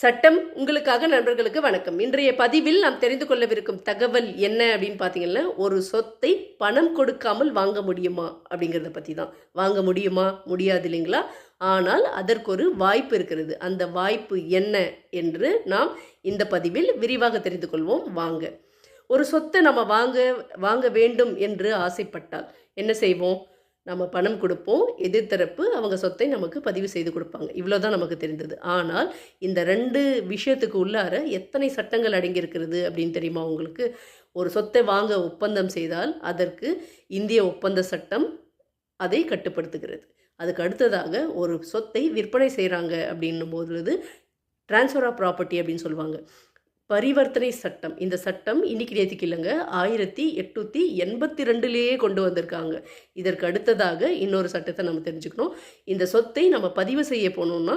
சட்டம் உங்களுக்காக நண்பர்களுக்கு வணக்கம். இன்றைய பதிவில் நாம் தெரிந்து கொள்ளவிருக்கும் தகவல் என்ன அப்படின்னு பார்த்தீங்கன்னா, ஒரு சொத்தை பணம் கொடுக்காமல் வாங்க முடியுமா? அப்படிங்கிறத பத்தி தான். வாங்க முடியுமா? முடியாது இல்லைங்களா? ஆனால் அதற்கு ஒரு வாய்ப்பு இருக்கிறது. அந்த வாய்ப்பு என்ன என்று நாம் இந்த பதிவில் விரிவாக தெரிந்து கொள்வோம் வாங்க. ஒரு சொத்தை நம்ம வாங்க வேண்டும் என்று ஆசைப்பட்டால் என்ன செய்வோம்? நம்ம பணம் கொடுப்போம். எதிர்த்தரப்பு அவங்க சொத்தை நமக்கு பதிவு செய்து கொடுப்பாங்க. இவ்வளோதான் நமக்கு தெரிந்தது. ஆனால் இந்த 2 விஷயத்துக்கு உள்ளார எத்தனை சட்டங்கள் அடங்கியிருக்கிறது அப்படின்னு தெரியுமா உங்களுக்கு? ஒரு சொத்தை வாங்க ஒப்பந்தம் செய்தால் அதற்கு இந்திய ஒப்பந்த சட்டம் அதை கட்டுப்படுத்துகிறது. அதுக்கு அடுத்ததாக ஒரு சொத்தை விற்பனை செய்கிறாங்க அப்படின்னும் பொழுது ட்ரான்ஸ்ஃபர் ஆஃப் ப்ராப்பர்ட்டி அப்படின்னு சொல்லுவாங்க. பரிவர்த்தனை சட்டம். இந்த சட்டம் இன்னைக்கு நேத்திக்கு இல்லைங்க. 1882லேயே கொண்டு வந்திருக்காங்க. இதற்கு அடுத்ததாக இன்னொரு சட்டத்தை நம்ம தெரிஞ்சுக்கணும். இந்த சொத்தை நம்ம பதிவு செய்ய போனோம்னா